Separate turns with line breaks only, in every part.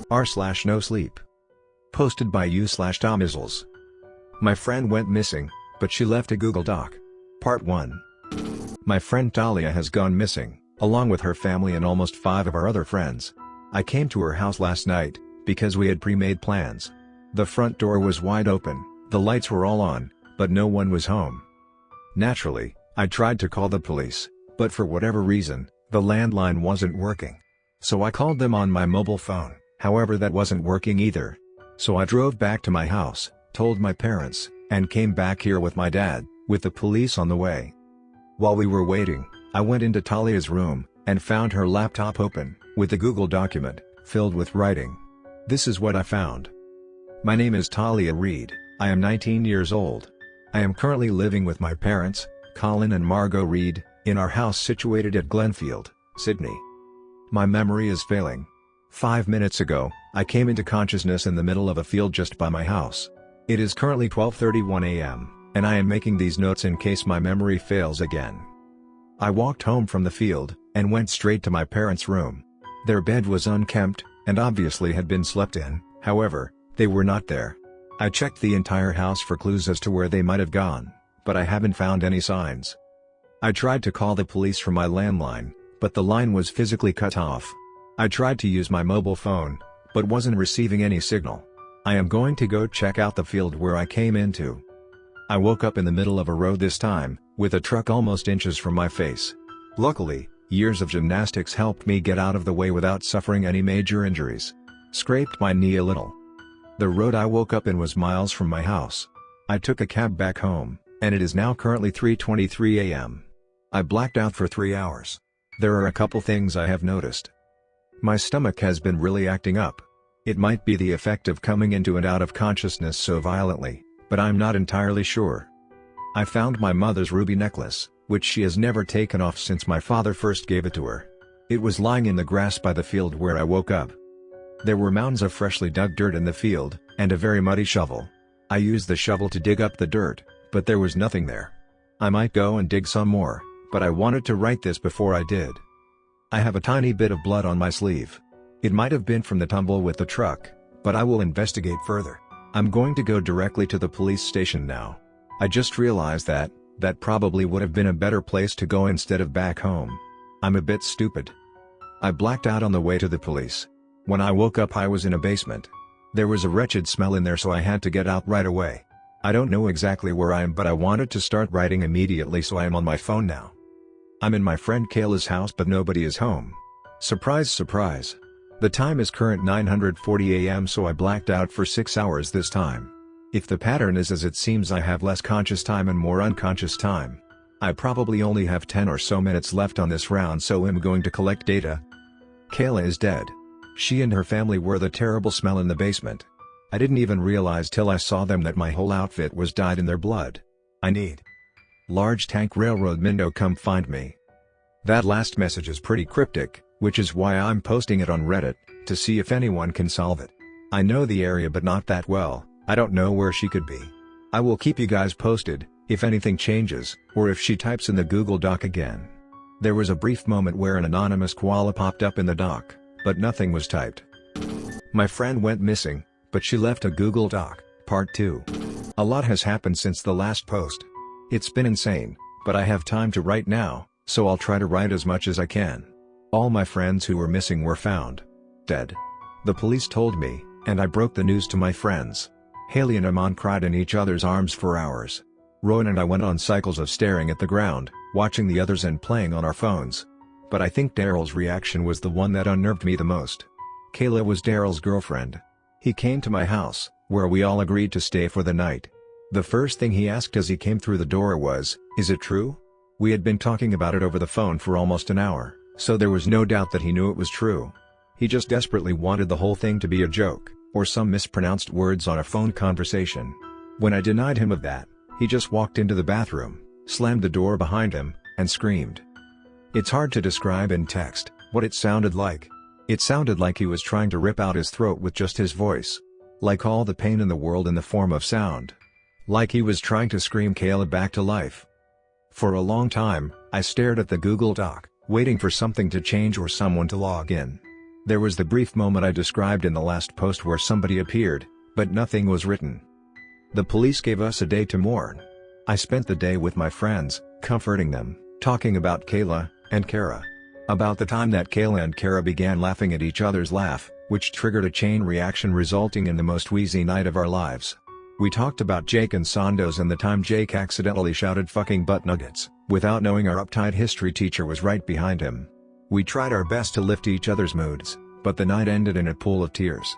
r/Nosleep. Posted by u/Tahmizzles. My friend went missing, but she left a Google Doc. Part 1. My friend Talia has gone missing, along with her family and almost 5 of our other friends. I came to her house last night, because we had pre-made plans. The front door was wide open, the lights were all on, but no one was home. Naturally, I tried to call the police, but for whatever reason, the landline wasn't working. So I called them on my mobile phone, however that wasn't working either. So I drove back to my house, told my parents, and came back here with my dad, with the police on the way. While we were waiting, I went into Talia's room, and found her laptop open, with a Google document, filled with writing. This is what I found. My name is Talia Reed, I am 19 years old. I am currently living with my parents, Colin and Margot Reed, in our house situated at Glenfield, Sydney. My memory is failing. 5 minutes ago, I came into consciousness in the middle of a field just by my house. It is currently 12:31 a.m., and I am making these notes in case my memory fails again. I walked home from the field, and went straight to my parents' room. Their bed was unkempt, and obviously had been slept in, however, they were not there. I checked the entire house for clues as to where they might have gone, but I haven't found any signs. I tried to call the police from my landline, but the line was physically cut off. I tried to use my mobile phone, but wasn't receiving any signal. I am going to go check out the field where I came into. I woke up in the middle of a road this time, with a truck almost inches from my face. Luckily, years of gymnastics helped me get out of the way without suffering any major injuries. Scraped my knee a little. The road I woke up in was miles from my house. I took a cab back home, and it is now currently 3:23 a.m. I blacked out for 3 hours. There are a couple things I have noticed. My stomach has been really acting up. It might be the effect of coming into and out of consciousness so violently, but I'm not entirely sure. I found my mother's ruby necklace, which she has never taken off since my father first gave it to her. It was lying in the grass by the field where I woke up. There were mounds of freshly dug dirt in the field, and a very muddy shovel. I used the shovel to dig up the dirt, but there was nothing there. I might go and dig some more, but I wanted to write this before I did. I have a tiny bit of blood on my sleeve. It might have been from the tumble with the truck, but I will investigate further. I'm going to go directly to the police station now. I just realized that probably would have been a better place to go instead of back home. I'm a bit stupid. I blacked out on the way to the police. When I woke up I was in a basement. There was a wretched smell in there, so I had to get out right away. I don't know exactly where I am, but I wanted to start writing immediately, so I am on my phone now. I'm in my friend Kayla's house, but nobody is home. Surprise, surprise. The time is current 9:40 a.m., so I blacked out for 6 hours this time. If the pattern is as it seems, I have less conscious time and more unconscious time. I probably only have 10 or so minutes left on this round, so I'm going to collect data. Kayla is dead. She and her family were the terrible smell in the basement. I didn't even realize till I saw them that my whole outfit was dyed in their blood. I need large tank railroad Mindo, come find me. That last message is pretty cryptic, which is why I'm posting it on Reddit, to see if anyone can solve it. I know the area but not that well. I don't know where she could be. I will keep you guys posted, if anything changes, or if she types in the Google Doc again. There was a brief moment where an anonymous koala popped up in the doc, but nothing was typed. My friend went missing, but she left a Google Doc, Part 2. A lot has happened since the last post. It's been insane, but I have time to write now, so I'll try to write as much as I can. All my friends who were missing were found dead. The police told me, and I broke the news to my friends. Haley and Amon cried in each other's arms for hours. Rowan and I went on cycles of staring at the ground, watching the others and playing on our phones. But I think Daryl's reaction was the one that unnerved me the most. Kayla was Daryl's girlfriend. He came to my house, where we all agreed to stay for the night. The first thing he asked as he came through the door was, "Is it true?" We had been talking about it over the phone for almost an hour, so there was no doubt that he knew it was true. He just desperately wanted the whole thing to be a joke, or some mispronounced words on a phone conversation. When I denied him of that, he just walked into the bathroom, slammed the door behind him, and screamed. It's hard to describe in text what it sounded like. It sounded like he was trying to rip out his throat with just his voice. Like all the pain in the world in the form of sound. Like he was trying to scream Kayla back to life. For a long time, I stared at the Google Doc, waiting for something to change or someone to log in. There was the brief moment I described in the last post where somebody appeared, but nothing was written. The police gave us a day to mourn. I spent the day with my friends, comforting them, talking about Kayla and Kara. About the time that Kayla and Kara began laughing at each other's laugh, which triggered a chain reaction resulting in the most wheezy night of our lives. We talked about Jake and Sandoz and the time Jake accidentally shouted "fucking butt nuggets," without knowing our uptight history teacher was right behind him. We tried our best to lift each other's moods, but the night ended in a pool of tears.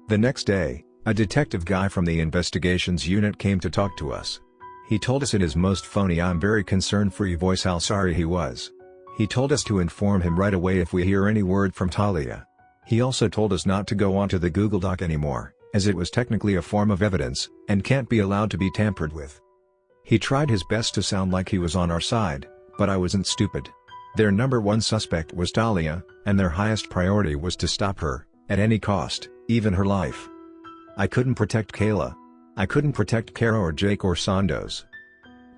The next day, a detective guy from the investigations unit came to talk to us. He told us in his most phony "I'm very concerned for you" voice how sorry he was. He told us to inform him right away if we hear any word from Talia. He also told us not to go onto the Google Doc anymore, as it was technically a form of evidence, and can't be allowed to be tampered with. He tried his best to sound like he was on our side, but I wasn't stupid. Their number one suspect was Talia, and their highest priority was to stop her, at any cost, even her life. I couldn't protect Kayla. I couldn't protect Kara or Jake or Sandoz.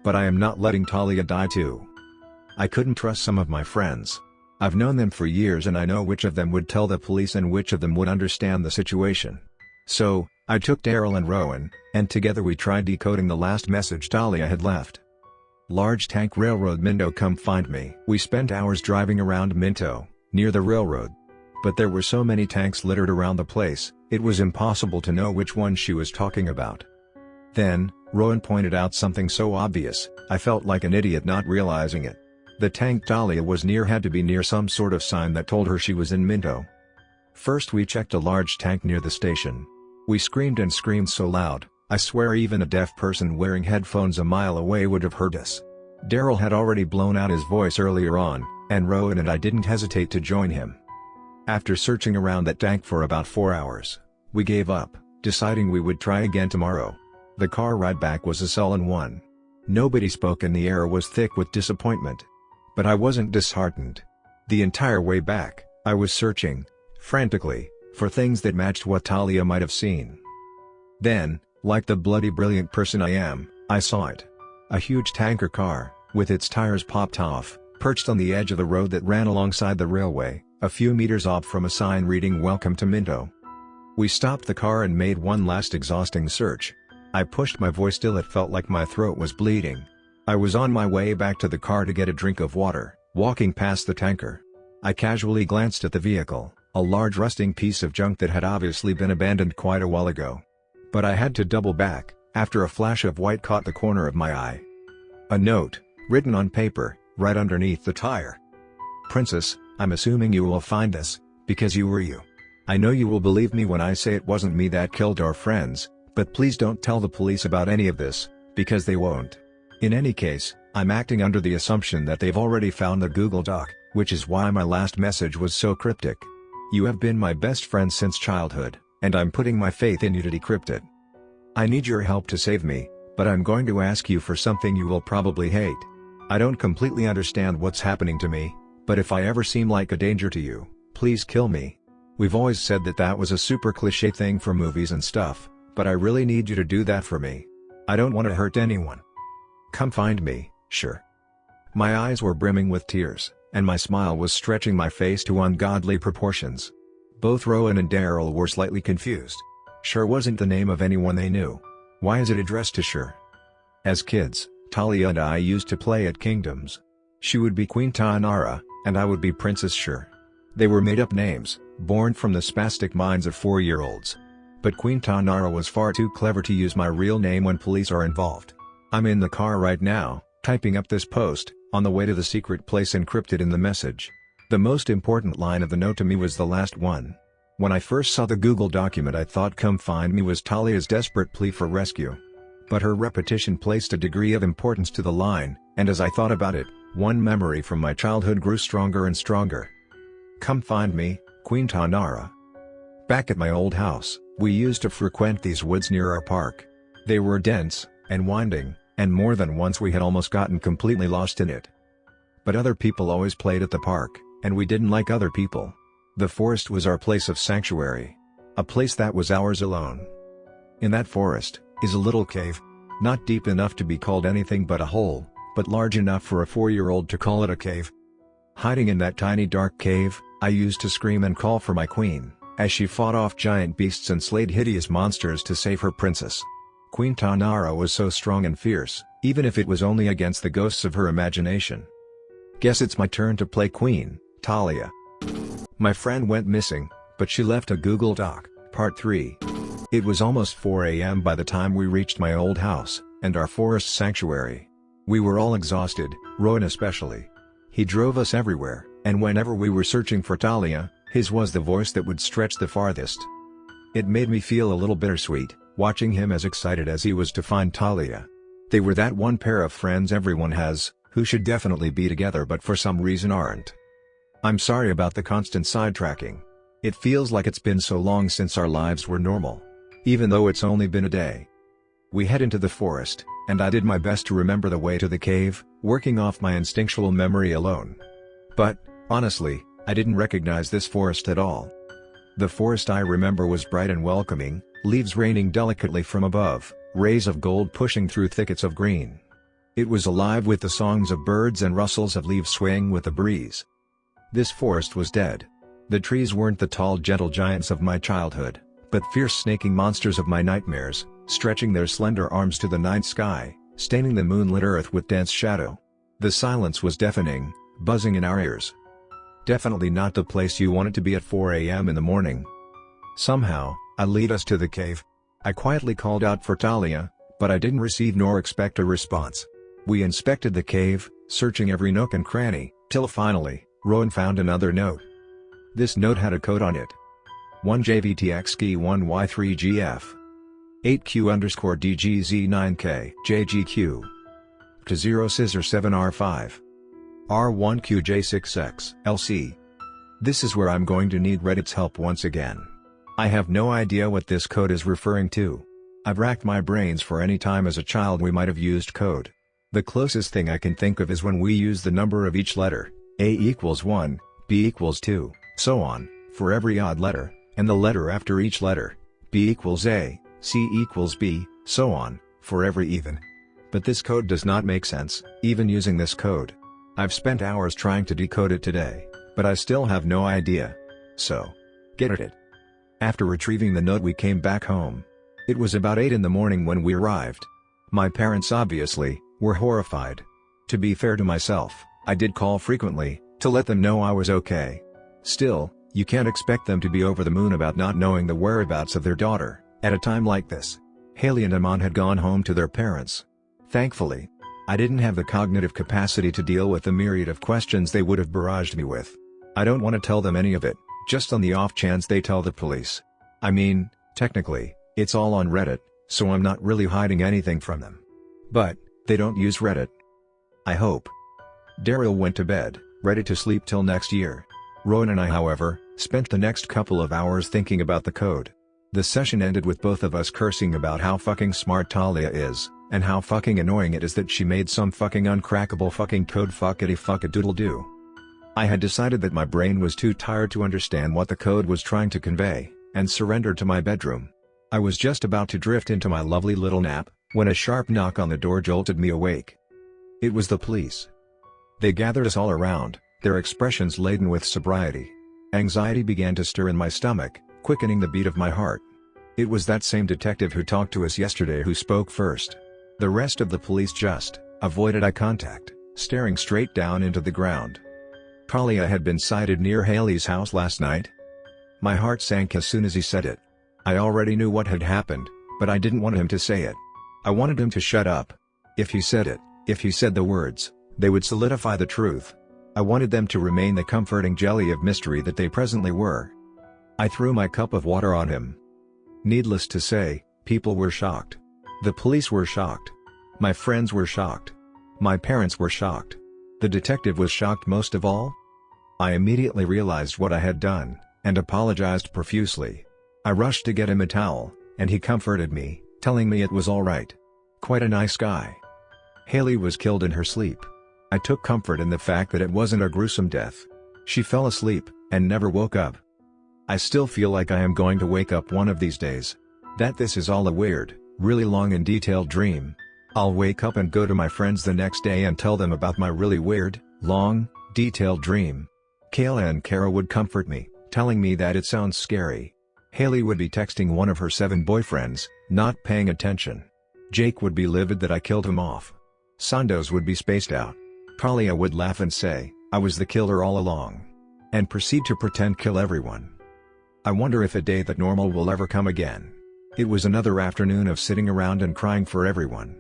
But I am not letting Talia die too. I couldn't trust some of my friends. I've known them for years and I know which of them would tell the police and which of them would understand the situation. So, I took Daryl and Rowan, and together we tried decoding the last message Talia had left. Large Tank Railroad Minto, come find me. We spent hours driving around Minto, near the railroad. But there were so many tanks littered around the place, it was impossible to know which one she was talking about. Then, Rowan pointed out something so obvious, I felt like an idiot not realizing it. The tank Talia was near had to be near some sort of sign that told her she was in Minto. First we checked a large tank near the station. We screamed and screamed so loud, I swear even a deaf person wearing headphones a mile away would have heard us. Daryl had already blown out his voice earlier on, and Rowan and I didn't hesitate to join him. After searching around that tank for about 4 hours, we gave up, deciding we would try again tomorrow. The car ride back was a sullen one. Nobody spoke and the air was thick with disappointment. But I wasn't disheartened. The entire way back, I was searching, frantically, for things that matched what Talia might have seen. Then, like the bloody brilliant person I am, I saw it. A huge tanker car, with its tires popped off, perched on the edge of the road that ran alongside the railway, a few meters off from a sign reading "Welcome to Minto." We stopped the car and made one last exhausting search. I pushed my voice till it felt like my throat was bleeding. I was on my way back to the car to get a drink of water, walking past the tanker. I casually glanced at the vehicle, a large rusting piece of junk that had obviously been abandoned quite a while ago. But I had to double back, after a flash of white caught the corner of my eye. A note, written on paper, right underneath the tire. "Princess, I'm assuming you will find this, because you were you. I know you will believe me when I say it wasn't me that killed our friends, but please don't tell the police about any of this, because they won't. In any case, I'm acting under the assumption that they've already found the Google Doc, which is why my last message was so cryptic. You have been my best friend since childhood, and I'm putting my faith in you to decrypt it. I need your help to save me, but I'm going to ask you for something you will probably hate. I don't completely understand what's happening to me, but if I ever seem like a danger to you, please kill me. We've always said that that was a super cliché thing for movies and stuff, but I really need you to do that for me. I don't want to hurt anyone. Come find me, sure." My eyes were brimming with tears, and my smile was stretching my face to ungodly proportions. Both Rowan and Daryl were slightly confused. Sure wasn't the name of anyone they knew. Why is it addressed to Sure? As kids, Talia and I used to play at Kingdoms. She would be Queen Tainara, and I would be Princess Sure. They were made-up names, born from the spastic minds of 4-year-olds. But Queen Tainara was far too clever to use my real name when police are involved. I'm in the car right now, typing up this post, on the way to the secret place encrypted in the message. The most important line of the note to me was the last one. When I first saw the Google document I thought "come find me" was Talia's desperate plea for rescue. But her repetition placed a degree of importance to the line, and as I thought about it, one memory from my childhood grew stronger and stronger. Come find me, Queen Tainara. Back at my old house, we used to frequent these woods near our park. They were dense and winding, and more than once we had almost gotten completely lost in it. But other people always played at the park, and we didn't like other people. The forest was our place of sanctuary. A place that was ours alone. In that forest, is a little cave. Not deep enough to be called anything but a hole, but large enough for a 4-year-old to call it a cave. Hiding in that tiny dark cave, I used to scream and call for my queen, as she fought off giant beasts and slayed hideous monsters to save her princess. Queen Tanara was so strong and fierce, even if it was only against the ghosts of her imagination. Guess it's my turn to play Queen, Talia. My friend went missing, but she left a Google Doc, Part 3. It was almost 4 a.m. by the time we reached my old house, and our forest sanctuary. We were all exhausted, Rowan especially. He drove us everywhere, and whenever we were searching for Talia, his was the voice that would stretch the farthest. It made me feel a little bittersweet, watching him as excited as he was to find Talia. They were that one pair of friends everyone has, who should definitely be together but for some reason aren't. I'm sorry about the constant sidetracking. It feels like it's been so long since our lives were normal. Even though it's only been a day. We head into the forest, and I did my best to remember the way to the cave, working off my instinctual memory alone. But, honestly, I didn't recognize this forest at all. The forest I remember was bright and welcoming, leaves raining delicately from above, rays of gold pushing through thickets of green. It was alive with the songs of birds and rustles of leaves swaying with the breeze. This forest was dead. The trees weren't the tall gentle giants of my childhood, but fierce snaking monsters of my nightmares, stretching their slender arms to the night sky, staining the moonlit earth with dense shadow. The silence was deafening, buzzing in our ears. Definitely not the place you wanted to be at 4 a.m. in the morning. Somehow, I lead us to the cave. I quietly called out for Talia, but I didn't receive nor expect a response. We inspected the cave, searching every nook and cranny, till finally, Rowan found another note. This note had a code on it. 1JVTXK1Y3GF 8Q_DGZ9K JGQ to 0 Scissor 7R5 R1QJ6X LC. This is where I'm going to need Reddit's help once again. I have no idea what this code is referring to. I've racked my brains for any time as a child we might have used code. The closest thing I can think of is when we use the number of each letter, A equals 1, B equals 2, so on, for every odd letter, and the letter after each letter, B equals A, C equals B, so on, for every even. But this code does not make sense, even using this code. I've spent hours trying to decode it today, but I still have no idea. So, get at it. After retrieving the note we came back home. It was about 8 in the morning when we arrived. My parents obviously, were horrified. To be fair to myself, I did call frequently, to let them know I was okay. Still, you can't expect them to be over the moon about not knowing the whereabouts of their daughter, at a time like this. Haley and Amon had gone home to their parents. Thankfully, I didn't have the cognitive capacity to deal with the myriad of questions they would have barraged me with. I don't want to tell them any of it, just on the off chance they tell the police. I mean, technically, it's all on Reddit, so I'm not really hiding anything from them. But, they don't use Reddit. I hope. Daryl went to bed, ready to sleep till next year. Rowan and I, however, spent the next couple of hours thinking about the code. The session ended with both of us cursing about how fucking smart Talia is, and how fucking annoying it is that she made some fucking uncrackable fucking code fuckity-fuck-a-doodle-doo. I had decided that my brain was too tired to understand what the code was trying to convey, and surrendered to my bedroom. I was just about to drift into my lovely little nap, when a sharp knock on the door jolted me awake. It was the police. They gathered us all around, their expressions laden with sobriety. Anxiety began to stir in my stomach, quickening the beat of my heart. It was that same detective who talked to us yesterday who spoke first. The rest of the police just avoided eye contact, staring straight down into the ground. Talia had been sighted near Haley's house last night. My heart sank as soon as he said it. I already knew what had happened, but I didn't want him to say it. I wanted him to shut up. If he said it, if he said the words, they would solidify the truth. I wanted them to remain the comforting jelly of mystery that they presently were. I threw my cup of water on him. Needless to say, people were shocked. The police were shocked. My friends were shocked. My parents were shocked. The detective was shocked most of all. I immediately realized what I had done, and apologized profusely. I rushed to get him a towel, and he comforted me, telling me it was all right. Quite a nice guy. Haley was killed in her sleep. I took comfort in the fact that it wasn't a gruesome death. She fell asleep, and never woke up. I still feel like I am going to wake up one of these days. that this is all a weird, really long and detailed dream. I'll wake up and go to my friends the next day and tell them about my really weird, long, detailed dream. Kayla and Kara would comfort me, telling me that it sounds scary. Haley would be texting one of her 7 boyfriends, not paying attention. Jake would be livid that I killed him off. Sandoz would be spaced out. Talia would laugh and say, I was the killer all along. And proceed to pretend kill everyone. I wonder if a day that normal will ever come again. It was another afternoon of sitting around and crying for everyone.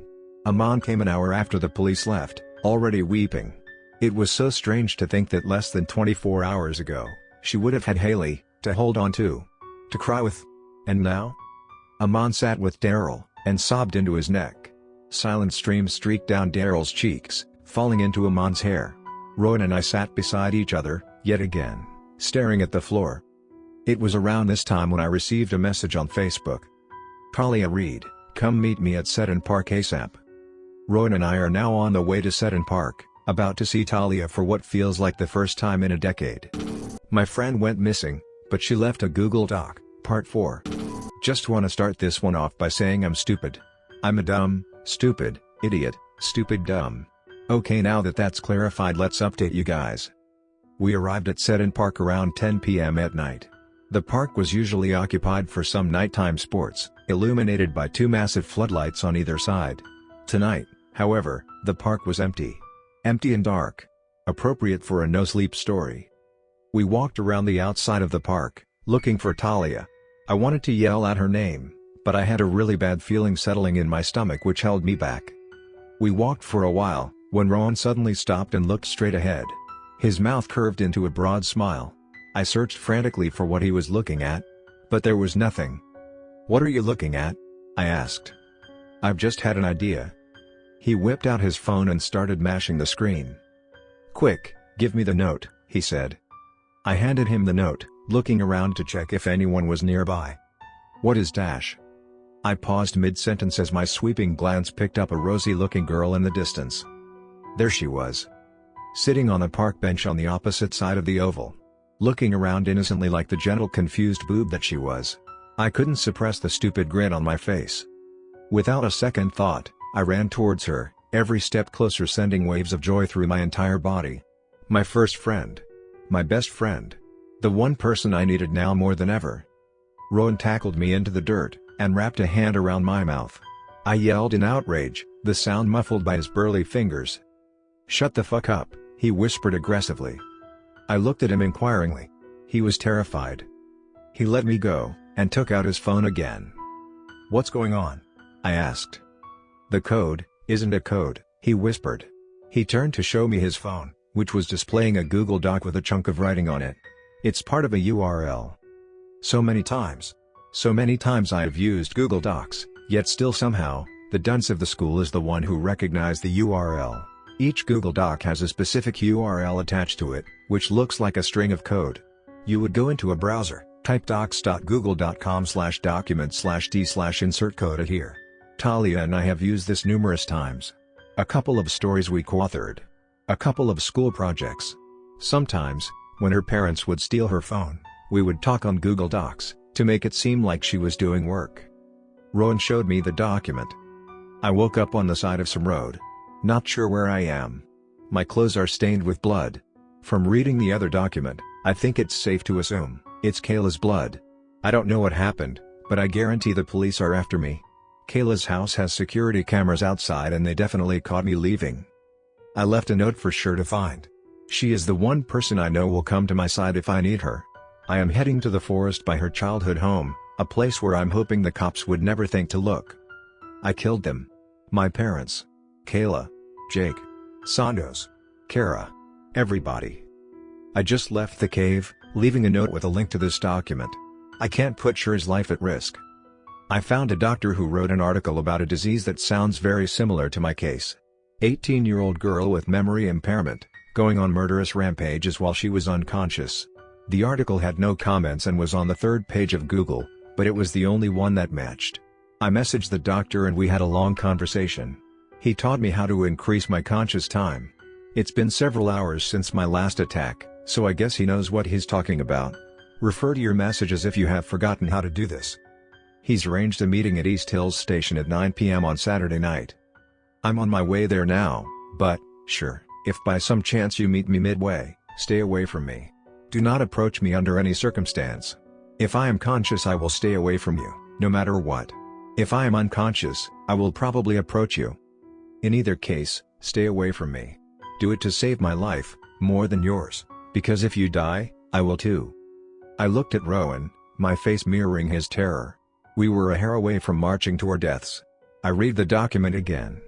Aman came an hour after the police left, already weeping. It was so strange to think that less than 24 hours ago, she would have had Haley to hold on to cry with. And now? Aman sat with Daryl and sobbed into his neck. Silent streams streaked down Daryl's cheeks, falling into Aman's hair. Rowan and I sat beside each other, yet again, staring at the floor. It was around this time when I received a message on Facebook. Talia Reed, come meet me at Seton Park ASAP. Rowan and I are now on the way to Seton Park, about to see Talia for what feels like the first time in a decade. My friend went missing, but she left a Google Doc, Part 4. Just wanna start this one off by saying I'm stupid. I'm a dumb, stupid, idiot, stupid dumb. Okay, now that that's clarified, let's update you guys. We arrived at Seton Park around 10 p.m. at night. The park was usually occupied for some nighttime sports, illuminated by 2 massive floodlights on either side. Tonight, however, the park was empty. Empty and dark. Appropriate for a no-sleep story. We walked around the outside of the park, looking for Talia. I wanted to yell out her name, but I had a really bad feeling settling in my stomach which held me back. We walked for a while, when Rowan suddenly stopped and looked straight ahead. His mouth curved into a broad smile. I searched frantically for what he was looking at, but there was nothing. What are you looking at? I asked. I've just had an idea. He whipped out his phone and started mashing the screen. Quick, give me the note, he said. I handed him the note, looking around to check if anyone was nearby. What is dash? I paused mid-sentence as my sweeping glance picked up a rosy-looking girl in the distance. There she was. Sitting on a park bench on the opposite side of the oval. Looking around innocently like the gentle confused boob that she was. I couldn't suppress the stupid grin on my face. Without a second thought, I ran towards her, every step closer sending waves of joy through my entire body. My first friend. My best friend. The one person I needed now more than ever. Rowan tackled me into the dirt, and wrapped a hand around my mouth. I yelled in outrage, the sound muffled by his burly fingers. Shut the fuck up, he whispered aggressively. I looked at him inquiringly. He was terrified. He let me go, and took out his phone again. What's going on? I asked. The code isn't a code, he whispered. He turned to show me his phone, which was displaying a Google Doc with a chunk of writing on it. It's part of a URL. So many times I have used Google Docs, yet still somehow, the dunce of the school is the one who recognized the URL. Each Google Doc has a specific URL attached to it, which looks like a string of code. You would go into a browser, type docs.google.com/document/d/insert code here. Talia and I have used this numerous times. A couple of stories we co-authored. A couple of school projects. Sometimes, when her parents would steal her phone, we would talk on Google Docs, to make it seem like she was doing work. Rowan showed me the document. I woke up on the side of some road. Not sure where I am. My clothes are stained with blood. From reading the other document, I think it's safe to assume it's Kayla's blood. I don't know what happened, but I guarantee the police are after me. Kayla's house has security cameras outside and they definitely caught me leaving. I left a note for sure to find. She is the one person I know will come to my side if I need her. I am heading to the forest by her childhood home, a place where I'm hoping the cops would never think to look. I killed them. My parents. Kayla. Jake. Sandoz. Kara. Everybody. I just left the cave, leaving a note with a link to this document. I can't put Shir's life at risk. I found a doctor who wrote an article about a disease that sounds very similar to my case. 18-year-old girl with memory impairment, going on murderous rampages while she was unconscious. The article had no comments and was on the 3rd page of Google, but it was the only one that matched. I messaged the doctor and we had a long conversation. He taught me how to increase my conscious time. It's been several hours since my last attack, so I guess he knows what he's talking about. Refer to your messages if you have forgotten how to do this. He's arranged a meeting at East Hills Station at 9 p.m. on Saturday night. I'm on my way there now, but, sure, if by some chance you meet me midway, stay away from me. Do not approach me under any circumstance. If I am conscious I will stay away from you, no matter what. If I am unconscious, I will probably approach you. In either case, stay away from me. Do it to save my life, more than yours, because if you die, I will too. I looked at Rowan, my face mirroring his terror. We were a hair away from marching to our deaths. I read the document again.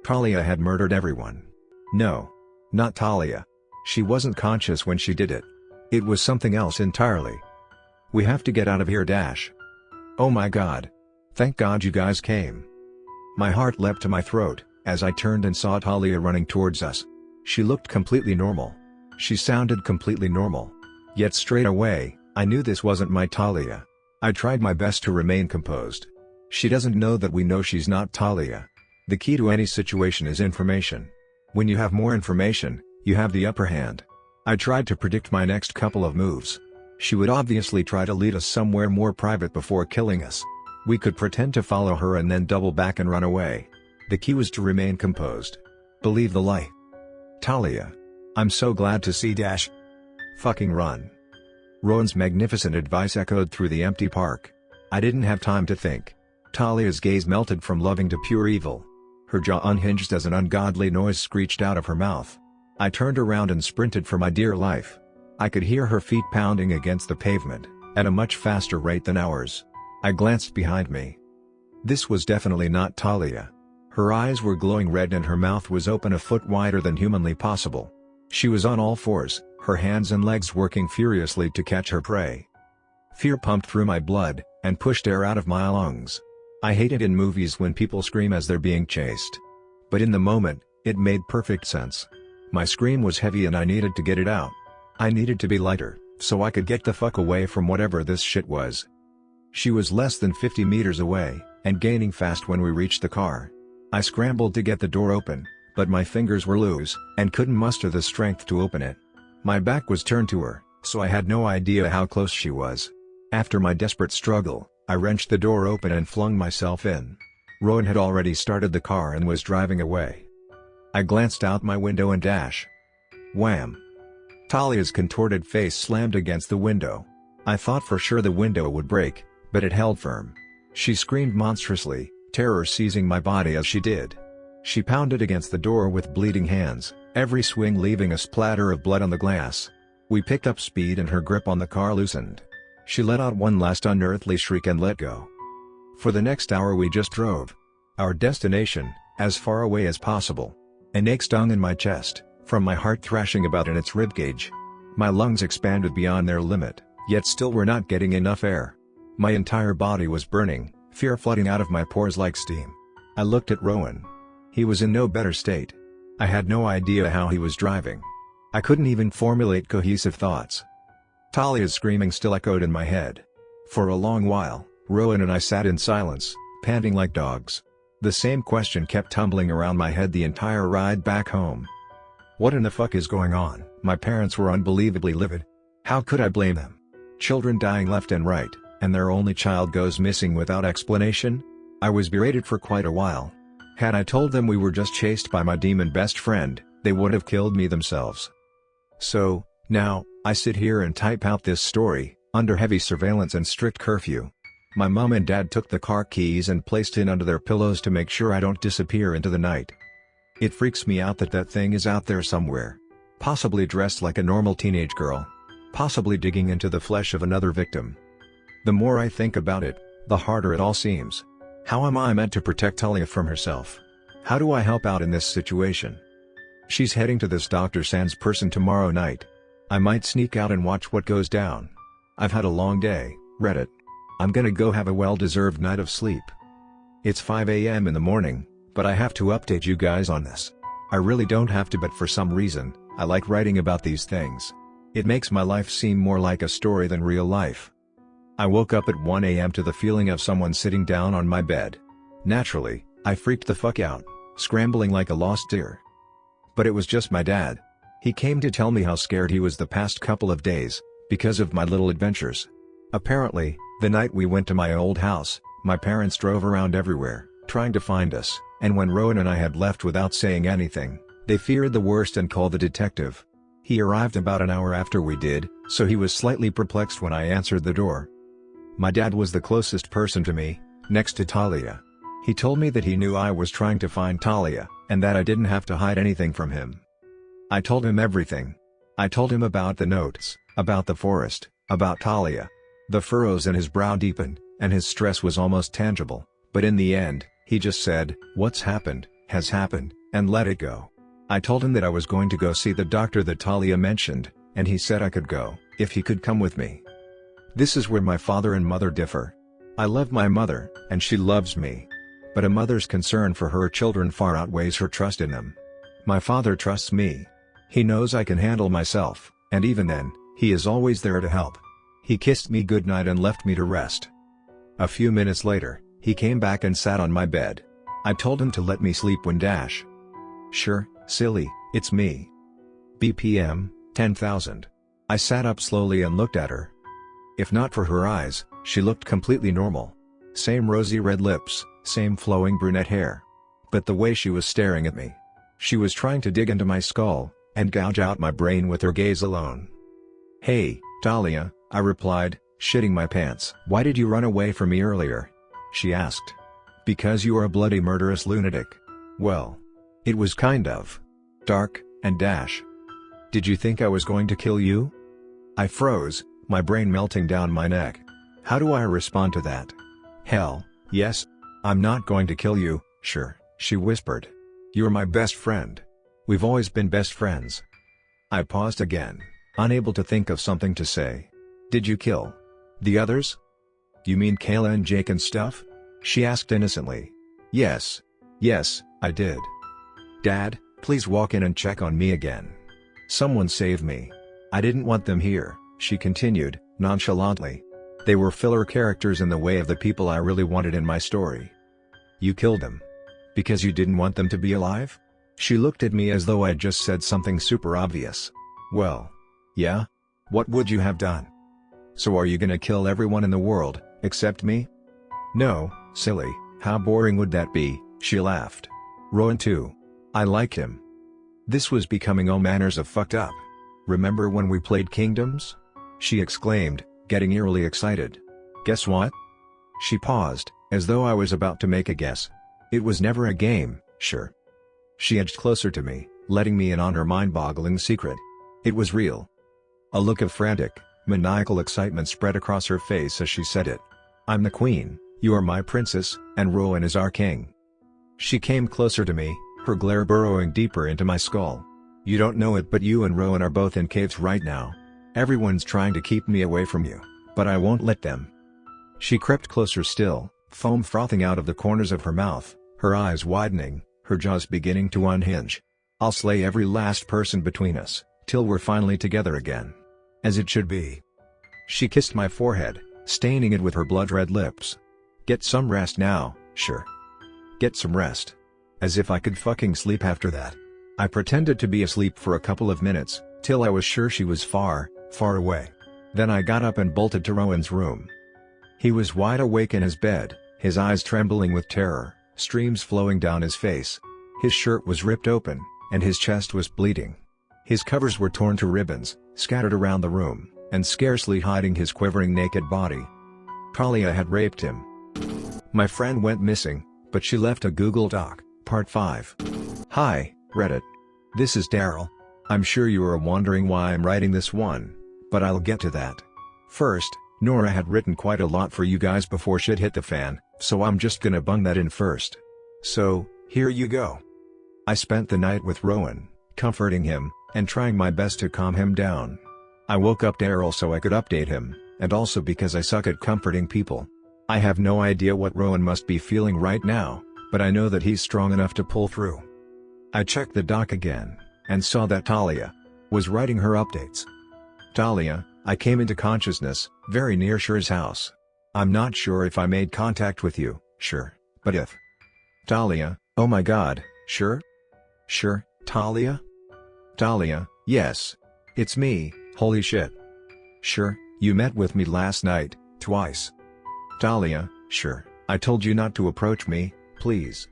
Talia had murdered everyone. No. Not Talia. She wasn't conscious when she did it. It was something else entirely. We have to get out of here. Oh my god. Thank God you guys came. My heart leapt to my throat, as I turned and saw Talia running towards us. She looked completely normal. She sounded completely normal. Yet straight away, I knew this wasn't my Talia. I tried my best to remain composed. She doesn't know that we know she's not Talia. The key to any situation is information. When you have more information, you have the upper hand. I tried to predict my next couple of moves. She would obviously try to lead us somewhere more private before killing us. We could pretend to follow her and then double back and run away. The key was to remain composed. Believe the lie. Talia. I'm so glad to see Fucking run. Rowan's magnificent advice echoed through the empty park. I didn't have time to think. Talia's gaze melted from loving to pure evil. Her jaw unhinged as an ungodly noise screeched out of her mouth. I turned around and sprinted for my dear life. I could hear her feet pounding against the pavement, at a much faster rate than ours. I glanced behind me. This was definitely not Talia. Her eyes were glowing red and her mouth was open a foot wider than humanly possible. She was on all fours, her hands and legs working furiously to catch her prey. Fear pumped through my blood, and pushed air out of my lungs. I hate it in movies when people scream as they're being chased. But in the moment, it made perfect sense. My scream was heavy and I needed to get it out. I needed to be lighter, so I could get the fuck away from whatever this shit was. She was less than 50 meters away, and gaining fast when we reached the car. I scrambled to get the door open, but my fingers were loose, and couldn't muster the strength to open it. My back was turned to her, so I had no idea how close she was. After my desperate struggle, I wrenched the door open and flung myself in. Rowan had already started the car and was driving away. I glanced out my window and wham! Talia's contorted face slammed against the window. I thought for sure the window would break, but it held firm. She screamed monstrously, terror seizing my body as she did. She pounded against the door with bleeding hands, every swing leaving a splatter of blood on the glass. We picked up speed and her grip on the car loosened. She let out one last unearthly shriek and let go. For the next hour we just drove. Our destination, as far away as possible. An ache stung in my chest, from my heart thrashing about in its ribcage. My lungs expanded beyond their limit, yet still were not getting enough air. My entire body was burning, fear flooding out of my pores like steam. I looked at Rowan. He was in no better state. I had no idea how he was driving. I couldn't even formulate cohesive thoughts. Talia's screaming still echoed in my head. For a long while, Rowan and I sat in silence, panting like dogs. The same question kept tumbling around my head the entire ride back home. What in the fuck is going on? My parents were unbelievably livid. How could I blame them? Children dying left and right, and their only child goes missing without explanation? I was berated for quite a while. Had I told them we were just chased by my demon best friend, they would have killed me themselves. So, now, I sit here and type out this story, under heavy surveillance and strict curfew. My mom and dad took the car keys and placed it under their pillows to make sure I don't disappear into the night. It freaks me out that that thing is out there somewhere. Possibly dressed like a normal teenage girl. Possibly digging into the flesh of another victim. The more I think about it, the harder it all seems. How am I meant to protect Talia from herself? How do I help out in this situation? She's heading to this Dr. Sands person tomorrow night. I might sneak out and watch what goes down. I've had a long day, Reddit. I'm gonna go have a well-deserved night of sleep. It's 5 a.m. in the morning, but I have to update you guys on this. I really don't have to, but for some reason, I like writing about these things. It makes my life seem more like a story than real life. I woke up at 1 a.m. to the feeling of someone sitting down on my bed. Naturally, I freaked the fuck out, scrambling like a lost deer. But it was just my dad. He came to tell me how scared he was the past couple of days, because of my little adventures. Apparently, The night we went to my old house, my parents drove around everywhere, trying to find us, and when Rowan and I had left without saying anything, they feared the worst and called the detective. He arrived about an hour after we did, so he was slightly perplexed when I answered the door. My dad was the closest person to me, next to Talia. He told me that he knew I was trying to find Talia, and that I didn't have to hide anything from him. I told him everything. I told him about the notes, about the forest, about Talia. The furrows in his brow deepened, and his stress was almost tangible, but in the end, he just said, "What's happened, has happened, and let it go." I told him that I was going to go see the doctor that Talia mentioned, and he said I could go, if he could come with me. This is where my father and mother differ. I love my mother, and she loves me. But a mother's concern for her children far outweighs her trust in them. My father trusts me. He knows I can handle myself, and even then, he is always there to help. He kissed me goodnight and left me to rest. A few minutes later, he came back and sat on my bed. I told him to let me sleep when Sure, silly, it's me. BPM, 10,000. I sat up slowly and looked at her. If not for her eyes, she looked completely normal. Same rosy red lips, same flowing brunette hair. But the way she was staring at me. She was trying to dig into my skull, and gouge out my brain with her gaze alone. "Hey, Talia," I replied, shitting my pants. "Why did you run away from me earlier?" she asked. "Because you are a bloody murderous lunatic." Well, it was kind of dark, and Did you think I was going to kill you? I froze, my brain melting down my neck. How do I respond to that? Hell, yes. "I'm not going to kill you, sure," she whispered. "You're my best friend. We've always been best friends." I paused again, unable to think of something to say. "Did you kill the others?" "You mean Kayla and Jake and stuff?" she asked innocently. Yes, I did." "Dad, please walk in and check on me again. Someone save me. I didn't want them here," she continued, nonchalantly. "They were filler characters in the way of the people I really wanted in my story." "You killed them? Because you didn't want them to be alive?" She looked at me as though I'd just said something super obvious. "Well, yeah. What would you have done?" "So are you gonna kill everyone in the world, except me?" "No, silly, how boring would that be?" she laughed. "Rowan too. I like him." This was becoming all manners of fucked up. "Remember when we played Kingdoms?" she exclaimed, getting eerily excited. "Guess what?" She paused, as though I was about to make a guess. "It was never a game, sure." She edged closer to me, letting me in on her mind-boggling secret. It was real. A look of frantic, maniacal excitement spread across her face as she said it. "I'm the queen, you are my princess, and Rowan is our king." She came closer to me, her glare burrowing deeper into my skull. "You don't know it, but you and Rowan are both in caves right now. Everyone's trying to keep me away from you, but I won't let them." She crept closer still, foam frothing out of the corners of her mouth, her eyes widening, her jaws beginning to unhinge. "I'll slay every last person between us, till we're finally together again. As it should be." She kissed my forehead, staining it with her blood-red lips. "Get some rest now, sure. Get some rest." As if I could fucking sleep after that. I pretended to be asleep for a couple of minutes, till I was sure she was far, far away. Then I got up and bolted to Rowan's room. He was wide awake in his bed, his eyes trembling with terror, streams flowing down his face. His shirt was ripped open, and his chest was bleeding. His covers were torn to ribbons, scattered around the room, and scarcely hiding his quivering naked body. Talia had raped him. My friend went missing, but she left a Google Doc, Part 5. Hi, Reddit. This is Daryl. I'm sure you are wondering why I'm writing this one, but I'll get to that. First, Nora had written quite a lot for you guys before shit hit the fan, so I'm just gonna bung that in first. So, here you go. I spent the night with Rowan, comforting him, and trying my best to calm him down. I woke up Daryl so I could update him, and also because I suck at comforting people. I have no idea what Rowan must be feeling right now, but I know that he's strong enough to pull through. I checked the doc again, and saw that Talia was writing her updates. "Talia, I came into consciousness, very near Sher's house. I'm not sure if I made contact with you, Sher, but if." Talia, "Oh my god, Sher? Sher, Talia? Talia, yes. It's me, holy shit. Sher, you met with me last night, twice. Talia, sure, I told you not to approach me, please.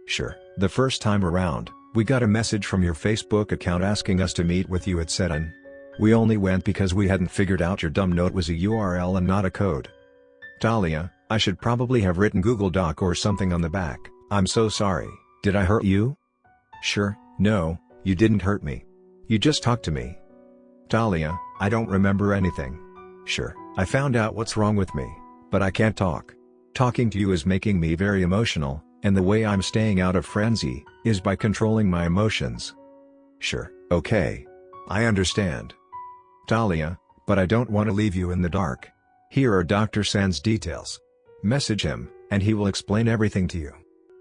Sure, the first time around, we got a message from your Facebook account asking us to meet with you at 7. We only went because we hadn't figured out your dumb note was a URL and not a code. Talia, I should probably have written Google Doc or something on the back. I'm so sorry. Did I hurt you? Sure, no, you didn't hurt me. You just talked to me. Talia, I don't remember anything. Sure, I found out what's wrong with me, but I can't talk. Talking to you is making me very emotional, and the way I'm staying out of frenzy is by controlling my emotions. Sure, okay. I understand. Talia, but I don't want to leave you in the dark. Here are Dr. San's details. Message him, and he will explain everything to you.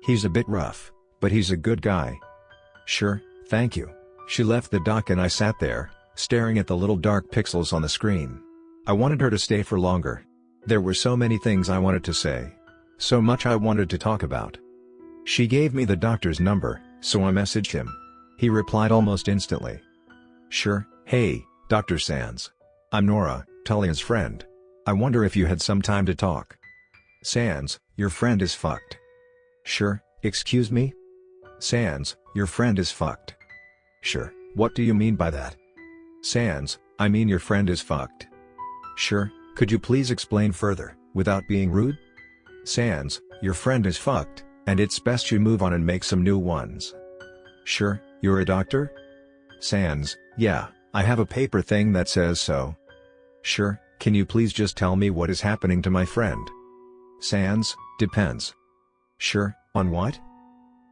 He's a bit rough, but he's a good guy. Sure, thank you. She left the dock and I sat there, staring at the little dark pixels on the screen. I wanted her to stay for longer. There were so many things I wanted to say. So much I wanted to talk about. She gave me the doctor's number, so I messaged him. He replied almost instantly. Sure, hey, Dr. Sands. I'm Nora, Talia's friend. I wonder if you had some time to talk. Sands, your friend is fucked. Sure, excuse me? Sands, your friend is fucked. Sure, what do you mean by that? Sands, I mean your friend is fucked. Sure, could you please explain further, without being rude? Sands, your friend is fucked, and it's best you move on and make some new ones. Sure, you're a doctor? Sands, yeah, I have a paper thing that says so. Sure, can you please just tell me what is happening to my friend? Sands, depends. Sure, on what?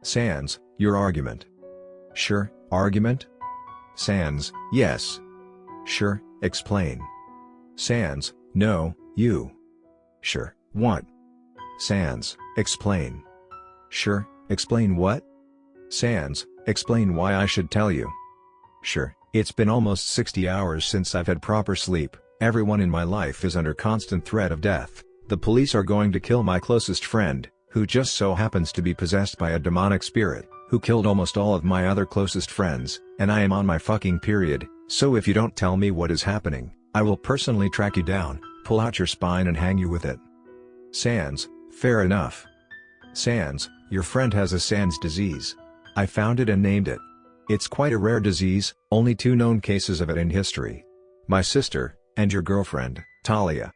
Sands, your argument. Sure, argument? Sands, yes. Sure, explain. Sands, no, you. Sure, what? Sands, explain. Sure, explain what? Sands, explain why I should tell you. Sure, it's been almost 60 hours since I've had proper sleep, everyone in my life is under constant threat of death, the police are going to kill my closest friend, who just so happens to be possessed by a demonic spirit, who killed almost all of my other closest friends, and I am on my fucking period, so if you don't tell me what is happening, I will personally track you down, pull out your spine and hang you with it. Sands, fair enough. Sands, your friend has a Sands disease. I found it and named it. It's quite a rare disease, only 2 known cases of it in history. My sister, and your girlfriend, Talia.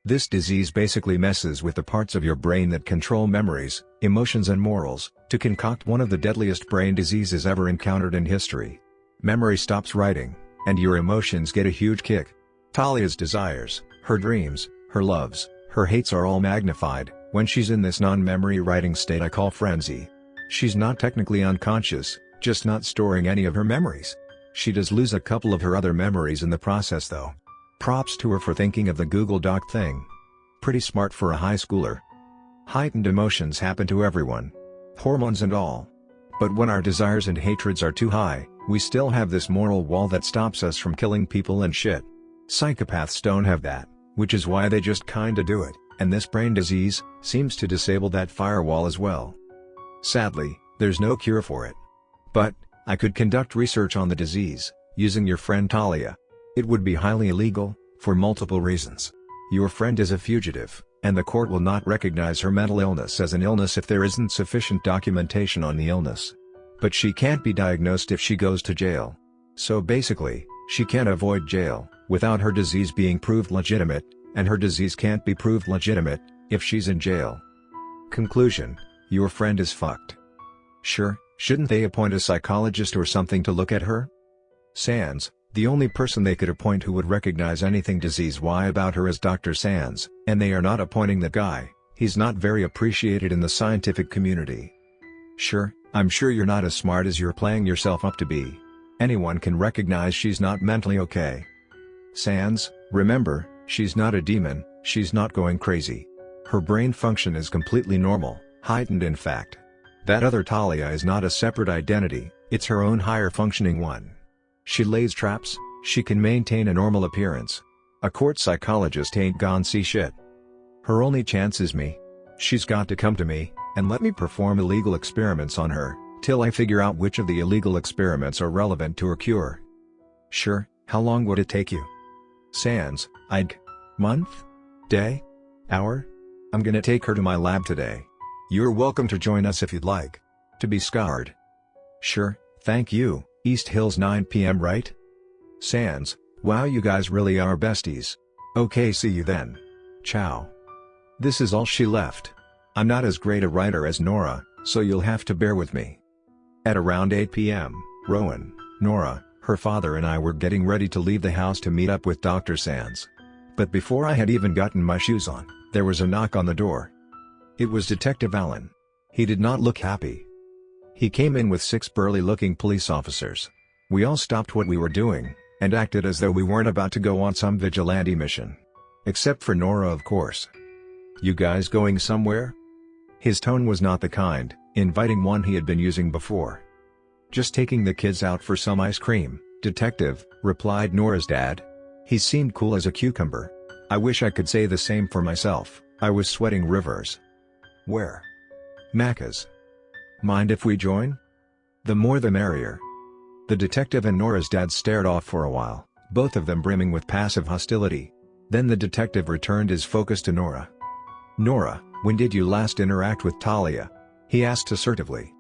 This disease basically messes with the parts of your brain that control memories, emotions and morals, to concoct one of the deadliest brain diseases ever encountered in history. Memory stops writing, and your emotions get a huge kick. Talia's desires, her dreams, her loves, her hates are all magnified, when she's in this non-memory writing state I call frenzy. She's not technically unconscious, just not storing any of her memories. She does lose a couple of her other memories in the process though. Props to her for thinking of the Google Doc thing. Pretty smart for a high schooler. Heightened emotions happen to everyone. Hormones and all. But when our desires and hatreds are too high, we still have this moral wall that stops us from killing people and shit. Psychopaths don't have that, which is why they just kinda do it, and this brain disease seems to disable that firewall as well. Sadly, there's no cure for it. But I could conduct research on the disease, using your friend Talia. It would be highly illegal, for multiple reasons. Your friend is a fugitive, and the court will not recognize her mental illness as an illness if there isn't sufficient documentation on the illness. But she can't be diagnosed if she goes to jail. So basically, she can't avoid jail, without her disease being proved legitimate, and her disease can't be proved legitimate, if she's in jail. Conclusion: your friend is fucked. Sure, shouldn't they appoint a psychologist or something to look at her? Sands, the only person they could appoint who would recognize anything disease-wise about her is Dr. Sands, and they are not appointing that guy. He's not very appreciated in the scientific community. Sure, I'm sure you're not as smart as you're playing yourself up to be. Anyone can recognize she's not mentally okay. Sands, remember, she's not a demon, she's not going crazy. Her brain function is completely normal, heightened in fact. That other Talia is not a separate identity, it's her own higher functioning one. She lays traps, she can maintain a normal appearance. A court psychologist ain't gon' see shit. Her only chance is me. She's got to come to me, and let me perform illegal experiments on her, till I figure out which of the illegal experiments are relevant to her cure. Sure, how long would it take you? Sands, month? Day? Hour? I'm gonna take her to my lab today. You're welcome to join us if you'd like. To be scarred. Sure, thank you. East Hills 9 p.m. right? Sans, wow, you guys really are besties. Okay, see you then. Ciao. This is all she left. I'm not as great a writer as Nora, so you'll have to bear with me. At around 8 p.m., Rowan, Nora, her father and I were getting ready to leave the house to meet up with Dr. Sans. But before I had even gotten my shoes on, there was a knock on the door. It was Detective Allen. He did not look happy. He came in with 6 burly-looking police officers. We all stopped what we were doing, and acted as though we weren't about to go on some vigilante mission. Except for Nora, of course. You guys going somewhere? His tone was not the kind, inviting one he had been using before. Just taking the kids out for some ice cream, Detective, replied Nora's dad. He seemed cool as a cucumber. I wish I could say the same for myself. I was sweating rivers. Where? Macca's. Mind if we join? The more the merrier. The detective and Nora's dad stared off for a while, both of them brimming with passive hostility. Then the detective returned his focus to Nora. Nora, when did you last interact with Talia? He asked assertively.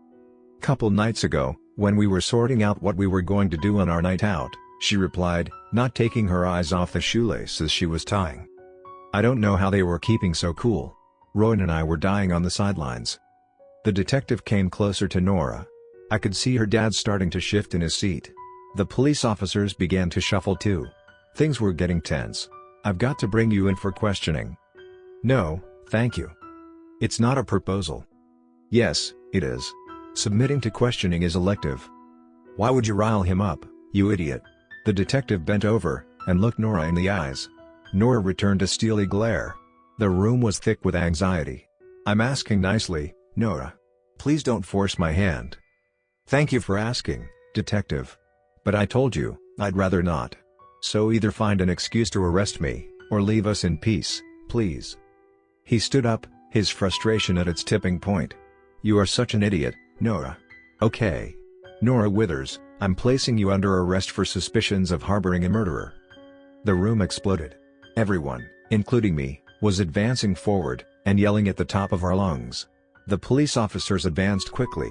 Couple nights ago, when we were sorting out what we were going to do on our night out, she replied, not taking her eyes off the shoelaces she was tying. I don't know how they were keeping so cool. Rowan and I were dying on the sidelines. The detective came closer to Nora. I could see her dad starting to shift in his seat. The police officers began to shuffle too. Things were getting tense. I've got to bring you in for questioning. No, thank you. It's not a proposal. Yes, it is. Submitting to questioning is elective. Why would you rile him up, you idiot? The detective bent over, and looked Nora in the eyes. Nora returned a steely glare. The room was thick with anxiety. I'm asking nicely, Nora. Please don't force my hand. Thank you for asking, detective. But I told you, I'd rather not. So either find an excuse to arrest me, or leave us in peace, please. He stood up, his frustration at its tipping point. You are such an idiot, Nora. Okay. Nora Withers, I'm placing you under arrest for suspicions of harboring a murderer. The room exploded. Everyone, including me, was advancing forward, and yelling at the top of our lungs. The police officers advanced quickly.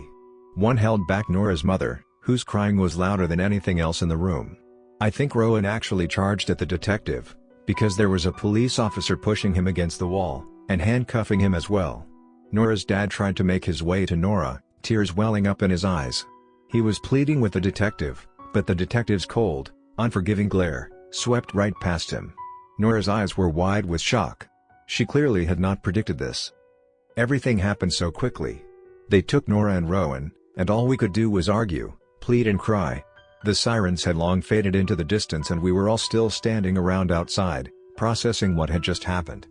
One held back Nora's mother, whose crying was louder than anything else in the room. I think Rowan actually charged at the detective, because there was a police officer pushing him against the wall, and handcuffing him as well. Nora's dad tried to make his way to Nora, tears welling up in his eyes. He was pleading with the detective, but the detective's cold, unforgiving glare swept right past him. Nora's eyes were wide with shock. She clearly had not predicted this. Everything happened so quickly. They took Nora and Rowan, and all we could do was argue, plead and cry. The sirens had long faded into the distance and we were all still standing around outside, processing what had just happened.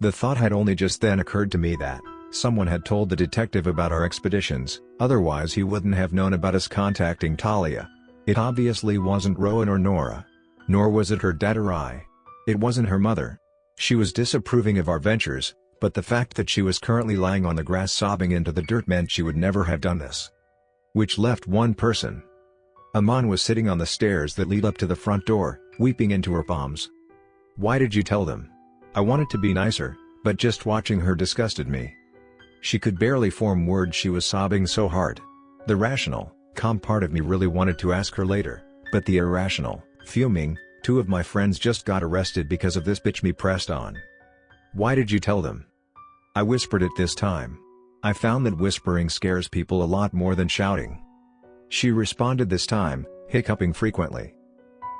The thought had only just then occurred to me that someone had told the detective about our expeditions, otherwise he wouldn't have known about us contacting Talia. It obviously wasn't Rowan or Nora. Nor was it her dad or I. It wasn't her mother. She was disapproving of our ventures, but the fact that she was currently lying on the grass sobbing into the dirt meant she would never have done this. Which left one person. Aman was sitting on the stairs that lead up to the front door, weeping into her palms. Why did you tell them? I wanted to be nicer, but just watching her disgusted me. She could barely form words, she was sobbing so hard. The rational, calm part of me really wanted to ask her later, but the irrational, fuming, 2 of my friends just got arrested because of this bitch me pressed on. Why did you tell them? I whispered it this time. I found that whispering scares people a lot more than shouting. She responded this time, hiccuping frequently.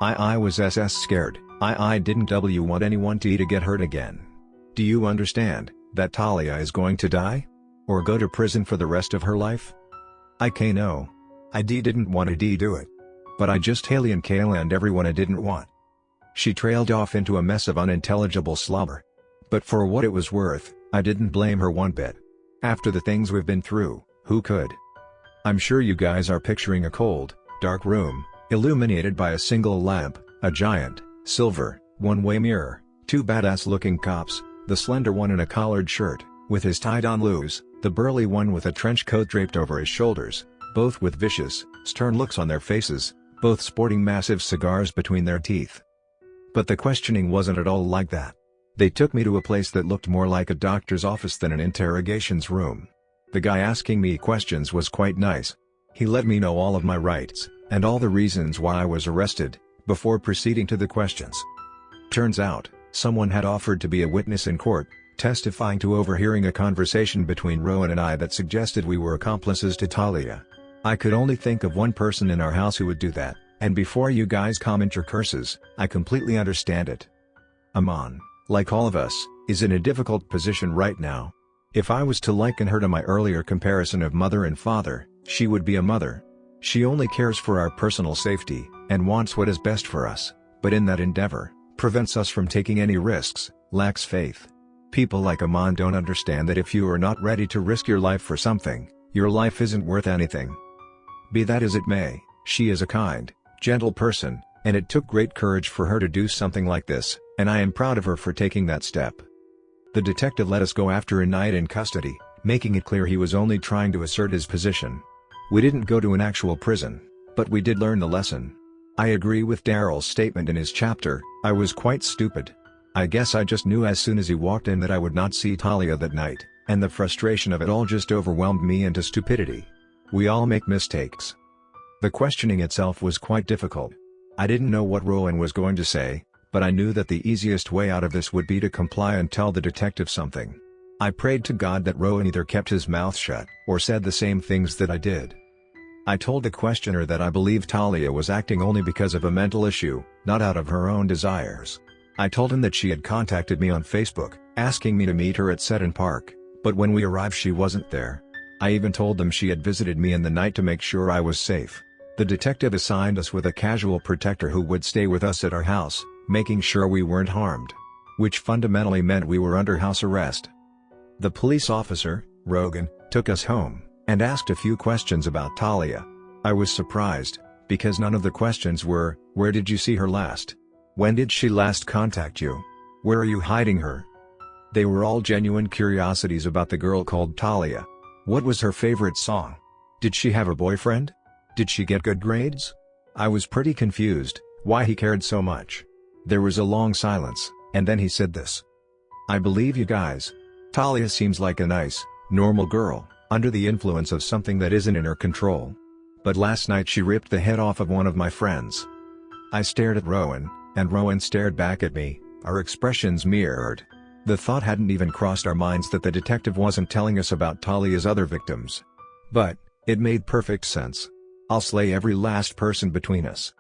I was scared. I didn't want anyone to get hurt again. Do you understand that Talia is going to die? Or go to prison for the rest of her life? I know. I didn't want to do it. But I just Haley and Kayla and everyone I didn't want. She trailed off into a mess of unintelligible slobber. But for what it was worth, I didn't blame her one bit. After the things we've been through, who could? I'm sure you guys are picturing a cold, dark room, illuminated by a single lamp, a giant, silver, one-way mirror, 2 badass-looking cops, the slender one in a collared shirt, with his tied-on loose, the burly one with a trench coat draped over his shoulders, both with vicious, stern looks on their faces, both sporting massive cigars between their teeth. But the questioning wasn't at all like that. They took me to a place that looked more like a doctor's office than an interrogations room. The guy asking me questions was quite nice. He let me know all of my rights, and all the reasons why I was arrested, before proceeding to the questions. Turns out, someone had offered to be a witness in court, testifying to overhearing a conversation between Rowan and I that suggested we were accomplices to Talia. I could only think of one person in our house who would do that, and before you guys comment your curses, I completely understand it. Aman, like all of us, is in a difficult position right now. If I was to liken her to my earlier comparison of mother and father, she would be a mother. She only cares for our personal safety, and wants what is best for us, but in that endeavor, prevents us from taking any risks, lacks faith. People like Aman don't understand that if you are not ready to risk your life for something, your life isn't worth anything. Be that as it may, she is a kind, gentle person, and it took great courage for her to do something like this, and I am proud of her for taking that step. The detective let us go after a night in custody, making it clear he was only trying to assert his position. We didn't go to an actual prison, but we did learn the lesson. I agree with Daryl's statement in his chapter, I was quite stupid. I guess I just knew as soon as he walked in that I would not see Talia that night, and the frustration of it all just overwhelmed me into stupidity. We all make mistakes. The questioning itself was quite difficult. I didn't know what Rowan was going to say, but I knew that the easiest way out of this would be to comply and tell the detective something. I prayed to God that Rowan either kept his mouth shut, or said the same things that I did. I told the questioner that I believed Talia was acting only because of a mental issue, not out of her own desires. I told him that she had contacted me on Facebook, asking me to meet her at Seton Park, but when we arrived she wasn't there. I even told them she had visited me in the night to make sure I was safe. The detective assigned us with a casual protector who would stay with us at our house, making sure we weren't harmed. Which fundamentally meant we were under house arrest. The police officer, Rogan, took us home, and asked a few questions about Talia. I was surprised, because none of the questions were, where did you see her last? When did she last contact you? Where are you hiding her? They were all genuine curiosities about the girl called Talia. What was her favorite song? Did she have a boyfriend? Did she get good grades? I was pretty confused, why he cared so much. There was a long silence, and then he said this. I believe you guys. Talia seems like a nice, normal girl, under the influence of something that isn't in her control. But last night she ripped the head off of one of my friends. I stared at Rowan, and Rowan stared back at me, our expressions mirrored. The thought hadn't even crossed our minds that the detective wasn't telling us about Talia's other victims. But, it made perfect sense. I'll slay every last person between us.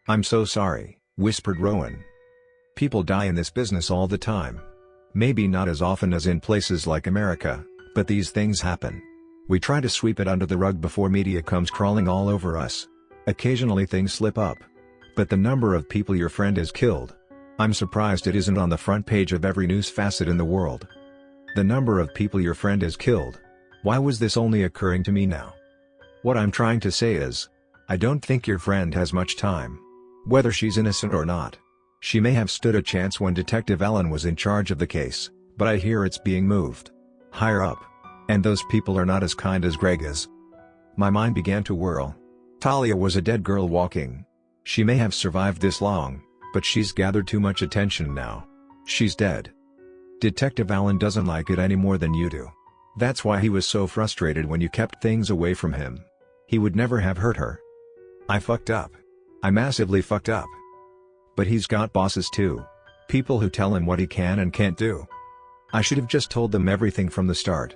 I'm so sorry, whispered Rowan. People die in this business all the time. Maybe not as often as in places like America, but these things happen. We try to sweep it under the rug before media comes crawling all over us. Occasionally things slip up. But the number of people your friend has killed. I'm surprised it isn't on the front page of every news facet in the world. The number of people your friend has killed. Why was this only occurring to me now? What I'm trying to say is, I don't think your friend has much time. Whether she's innocent or not. She may have stood a chance when Detective Allen was in charge of the case, but I hear it's being moved higher up. And those people are not as kind as Greg is. My mind began to whirl. Talia was a dead girl walking. She may have survived this long, but she's gathered too much attention now. She's dead. Detective Allen doesn't like it any more than you do. That's why he was so frustrated when you kept things away from him. He would never have hurt her. I fucked up. I massively fucked up. But he's got bosses too. People who tell him what he can and can't do. I should have just told them everything from the start.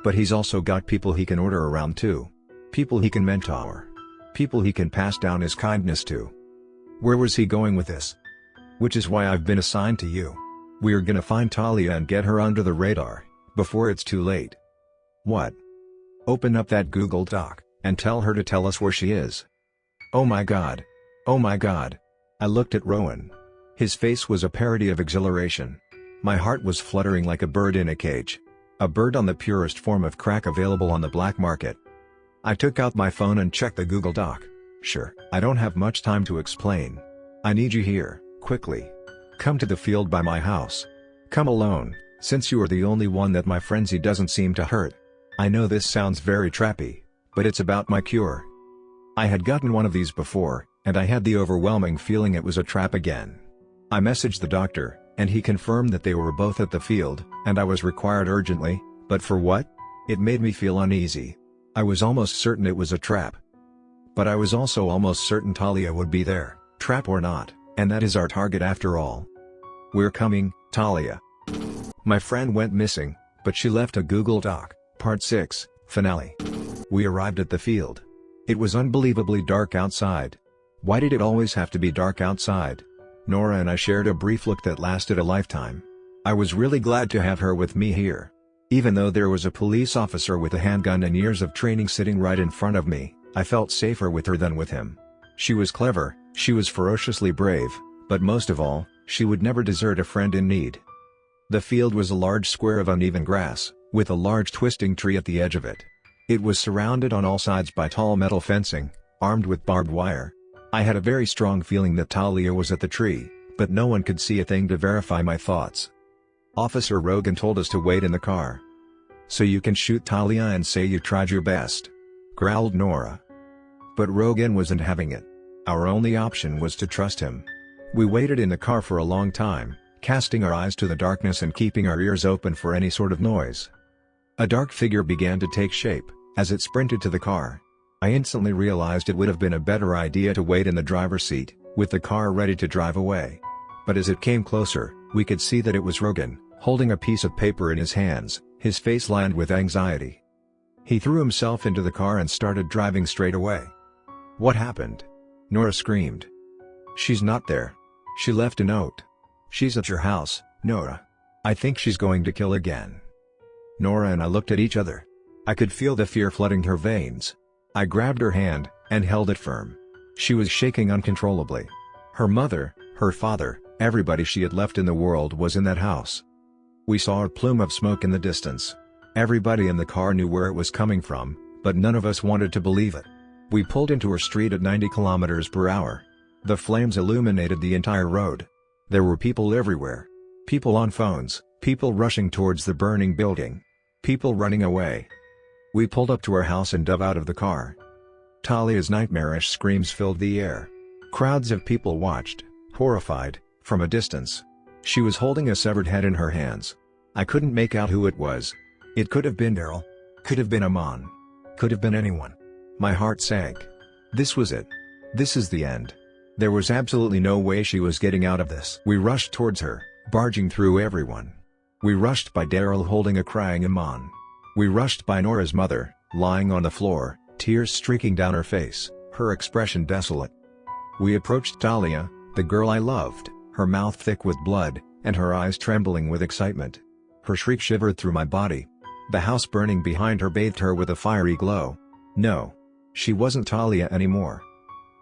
But he's also got people he can order around too. People he can mentor. People he can pass down his kindness to. Where was he going with this? Which is why I've been assigned to you. We're gonna find Talia and get her under the radar, before it's too late. What? Open up that Google Doc, and tell her to tell us where she is. Oh my god. Oh my god. I looked at Rowan. His face was a parody of exhilaration. My heart was fluttering like a bird in a cage. A bird on the purest form of crack available on the black market. I took out my phone and checked the Google Doc. Sure, I don't have much time to explain. I need you here, quickly. Come to the field by my house. Come alone, since you are the only one that my frenzy doesn't seem to hurt. I know this sounds very trappy, but it's about my cure. I had gotten one of these before, and I had the overwhelming feeling it was a trap again. I messaged the doctor, And he confirmed that they were both at the field, and I was required urgently, but for what? It made me feel uneasy. I was almost certain it was a trap. But I was also almost certain Talia would be there, trap or not, and that is our target after all. We're coming, Talia. My friend went missing, but she left a Google Doc, Part 6, Finale. We arrived at the field. It was unbelievably dark outside. Why did it always have to be dark outside? Nora and I shared a brief look that lasted a lifetime. I was really glad to have her with me here. Even though there was a police officer with a handgun and years of training sitting right in front of me, I felt safer with her than with him. She was clever, she was ferociously brave, but most of all, she would never desert a friend in need. The field was a large square of uneven grass, with a large twisting tree at the edge of it. It was surrounded on all sides by tall metal fencing, armed with barbed wire. I had a very strong feeling that Talia was at the tree, but no one could see a thing to verify my thoughts. Officer Rogan told us to wait in the car. So you can shoot Talia and say you tried your best, growled Nora. But Rogan wasn't having it. Our only option was to trust him. We waited in the car for a long time, casting our eyes to the darkness and keeping our ears open for any sort of noise. A dark figure began to take shape, as it sprinted to the car. I instantly realized it would have been a better idea to wait in the driver's seat, with the car ready to drive away. But as it came closer, we could see that it was Rogan, holding a piece of paper in his hands, his face lined with anxiety. He threw himself into the car and started driving straight away. What happened? Nora screamed. She's not there. She left a note. She's at your house, Nora. I think she's going to kill again. Nora and I looked at each other. I could feel the fear flooding her veins. I grabbed her hand, and held it firm. She was shaking uncontrollably. Her mother, her father, everybody she had left in the world was in that house. We saw a plume of smoke in the distance. Everybody in the car knew where it was coming from, but none of us wanted to believe it. We pulled into her street at 90 kilometers per hour. The flames illuminated the entire road. There were people everywhere. People on phones, people rushing towards the burning building. People running away. We pulled up to her house and dove out of the car. Talia's nightmarish screams filled the air. Crowds of people watched, horrified, from a distance. She was holding a severed head in her hands. I couldn't make out who it was. It could have been Daryl. Could have been Aman. Could have been anyone. My heart sank. This was it. This is the end. There was absolutely no way she was getting out of this. We rushed towards her, barging through everyone. We rushed by Daryl holding a crying Aman. We rushed by Nora's mother, lying on the floor, tears streaking down her face, her expression desolate. We approached Talia, the girl I loved, her mouth thick with blood, and her eyes trembling with excitement. Her shriek shivered through my body. The house burning behind her bathed her with a fiery glow. No. She wasn't Talia anymore.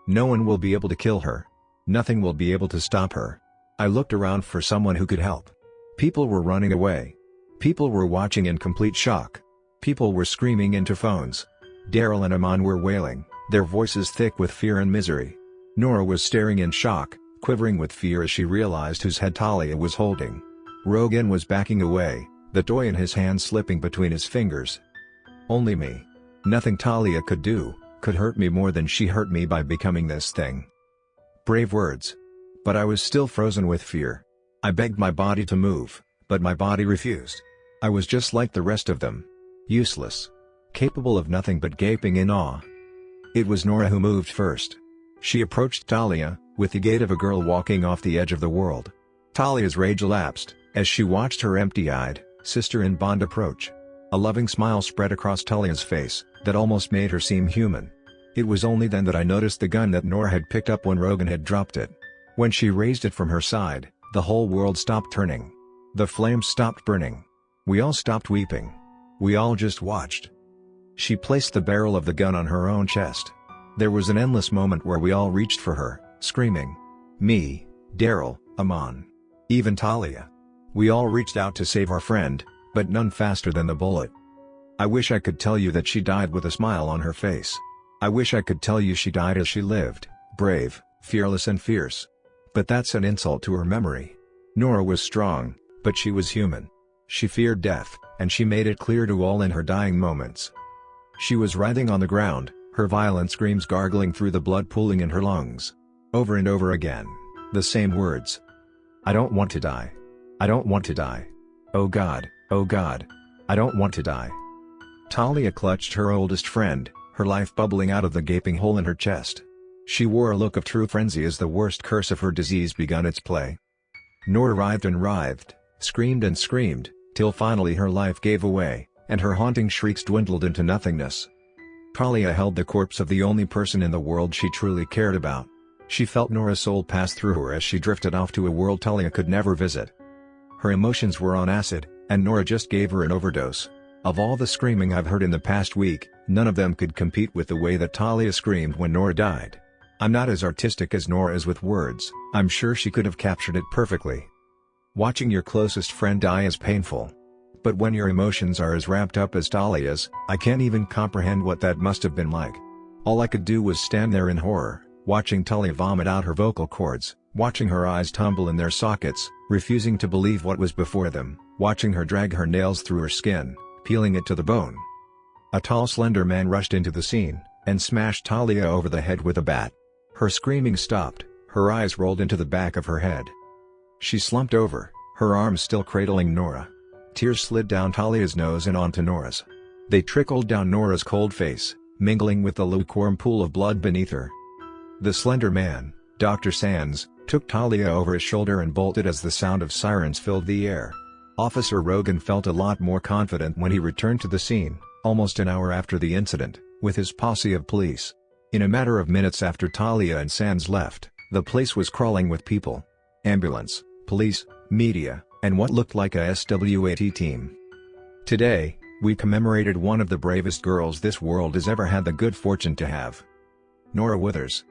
No one will be able to kill her. Nothing will be able to stop her. I looked around for someone who could help. People were running away. People were watching in complete shock. People were screaming into phones. Daryl and Aman were wailing, their voices thick with fear and misery. Nora was staring in shock, quivering with fear as she realized whose head Talia was holding. Rogan was backing away, the toy in his hand slipping between his fingers. Only me. Nothing Talia could do, could hurt me more than she hurt me by becoming this thing. Brave words. But I was still frozen with fear. I begged my body to move, but my body refused. I was just like the rest of them. Useless. Capable of nothing but gaping in awe. It was Nora who moved first. She approached Talia, with the gait of a girl walking off the edge of the world. Talia's rage elapsed, as she watched her empty-eyed, sister-in-bond approach. A loving smile spread across Talia's face, that almost made her seem human. It was only then that I noticed the gun that Nora had picked up when Rogan had dropped it. When she raised it from her side, the whole world stopped turning. The flames stopped burning. We all stopped weeping. We all just watched. She placed the barrel of the gun on her own chest. There was an endless moment where we all reached for her, screaming. Me, Daryl, Aman. Even Talia. We all reached out to save our friend, but none faster than the bullet. I wish I could tell you that she died with a smile on her face. I wish I could tell you she died as she lived, brave, fearless and fierce. But that's an insult to her memory. Nora was strong, but she was human. She feared death, and she made it clear to all in her dying moments. She was writhing on the ground, her violent screams gargling through the blood pooling in her lungs. Over and over again, the same words. I don't want to die. I don't want to die. Oh God, I don't want to die. Talia clutched her oldest friend, her life bubbling out of the gaping hole in her chest. She wore a look of true frenzy as the worst curse of her disease begun its play. Nora writhed and writhed, screamed and screamed, till finally her life gave away, and her haunting shrieks dwindled into nothingness. Talia held the corpse of the only person in the world she truly cared about. She felt Nora's soul pass through her as she drifted off to a world Talia could never visit. Her emotions were on acid, and Nora just gave her an overdose. Of all the screaming I've heard in the past week, none of them could compete with the way that Talia screamed when Nora died. I'm not as artistic as Nora is with words, I'm sure she could have captured it perfectly. Watching your closest friend die is painful. But when your emotions are as wrapped up as Talia's, I can't even comprehend what that must have been like. All I could do was stand there in horror, watching Talia vomit out her vocal cords, watching her eyes tumble in their sockets, refusing to believe what was before them, watching her drag her nails through her skin, peeling it to the bone. A tall slender man rushed into the scene, and smashed Talia over the head with a bat. Her screaming stopped, her eyes rolled into the back of her head. She slumped over, her arms still cradling Nora. Tears slid down Talia's nose and onto Nora's. They trickled down Nora's cold face, mingling with the lukewarm pool of blood beneath her. The slender man, Dr. Sands, took Talia over his shoulder and bolted as the sound of sirens filled the air. Officer Rogan felt a lot more confident when he returned to the scene, almost an hour after the incident, with his posse of police. In a matter of minutes after Talia and Sands left, the place was crawling with people. Ambulance, police, media, and what looked like a SWAT team. Today, we commemorated one of the bravest girls this world has ever had the good fortune to have. Nora Withers.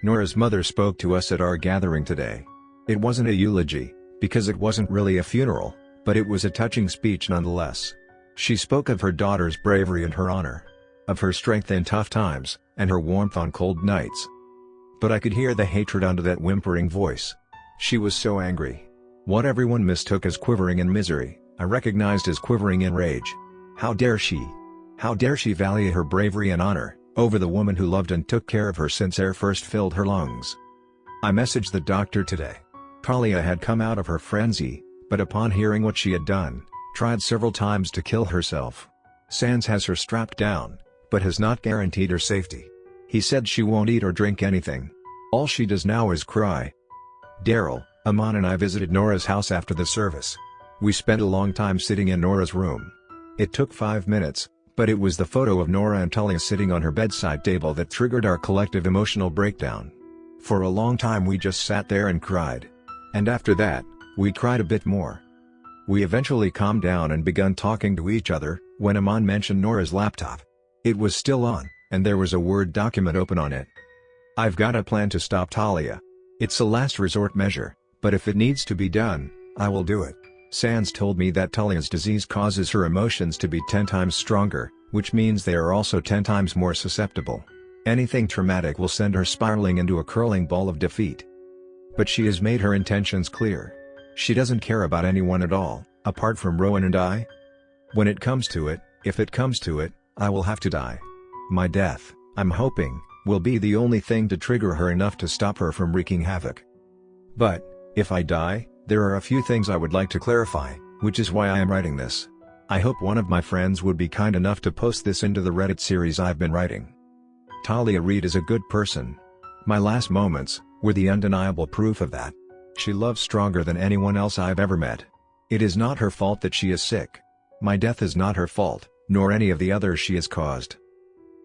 Nora's mother spoke to us at our gathering today. It wasn't a eulogy, because it wasn't really a funeral, but it was a touching speech nonetheless. She spoke of her daughter's bravery and her honor, of her strength in tough times, and her warmth on cold nights. But I could hear the hatred under that whimpering voice. She was so angry. What everyone mistook as quivering in misery, I recognized as quivering in rage. How dare she? How dare she value her bravery and honor over the woman who loved and took care of her since air first filled her lungs? I messaged the doctor today. Talia had come out of her frenzy, but upon hearing what she had done, tried several times to kill herself. Sands has her strapped down, but has not guaranteed her safety. He said she won't eat or drink anything. All she does now is cry. Daryl, Amon and I visited Nora's house after the service. We spent a long time sitting in Nora's room. It took 5 minutes, but it was the photo of Nora and Talia sitting on her bedside table that triggered our collective emotional breakdown. For a long time we just sat there and cried. And after that, we cried a bit more. We eventually calmed down and begun talking to each other, when Amon mentioned Nora's laptop. It was still on, and there was a Word document open on it. I've got a plan to stop Talia. It's a last resort measure, but if it needs to be done, I will do it. Sands told me that Talia's disease causes her emotions to be 10 times stronger, which means they are also 10 times more susceptible. Anything traumatic will send her spiraling into a curling ball of defeat. But she has made her intentions clear. She doesn't care about anyone at all, apart from Rowan and I. When it comes to it, if it comes to it, I will have to die. My death, I'm hoping, will be the only thing to trigger her enough to stop her from wreaking havoc. But, if I die, there are a few things I would like to clarify, which is why I am writing this. I hope one of my friends would be kind enough to post this into the Reddit series I've been writing. Talia Reid is a good person. My last moments were the undeniable proof of that. She loves stronger than anyone else I've ever met. It is not her fault that she is sick. My death is not her fault, nor any of the others she has caused.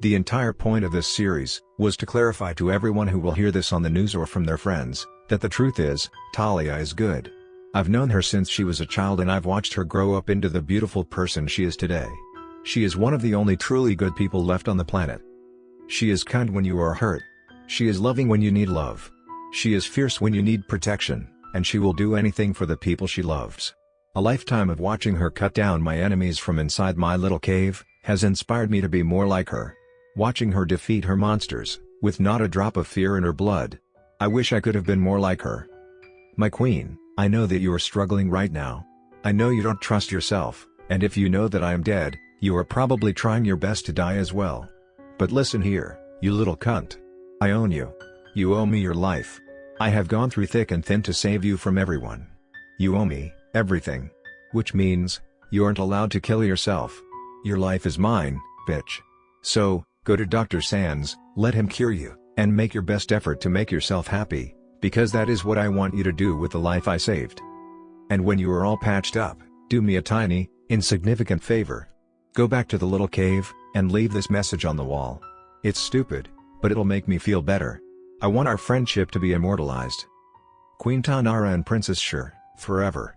The entire point of this series was to clarify to everyone who will hear this on the news or from their friends, that the truth is, Talia is good. I've known her since she was a child and I've watched her grow up into the beautiful person she is today. She is one of the only truly good people left on the planet. She is kind when you are hurt. She is loving when you need love. She is fierce when you need protection, and she will do anything for the people she loves. A lifetime of watching her cut down my enemies from inside my little cave has inspired me to be more like her. Watching her defeat her monsters, with not a drop of fear in her blood. I wish I could have been more like her. My queen, I know that you are struggling right now. I know you don't trust yourself, and if you know that I am dead, you are probably trying your best to die as well. But listen here, you little cunt. I own you. You owe me your life. I have gone through thick and thin to save you from everyone. You owe me, everything. Which means, you aren't allowed to kill yourself. Your life is mine, bitch. So, go to Dr. Sands, let him cure you, and make your best effort to make yourself happy, because that is what I want you to do with the life I saved. And when you are all patched up, do me a tiny, insignificant favor. Go back to the little cave, and leave this message on the wall. It's stupid, but it'll make me feel better. I want our friendship to be immortalized. Queen Tanara and Princess Shur, forever.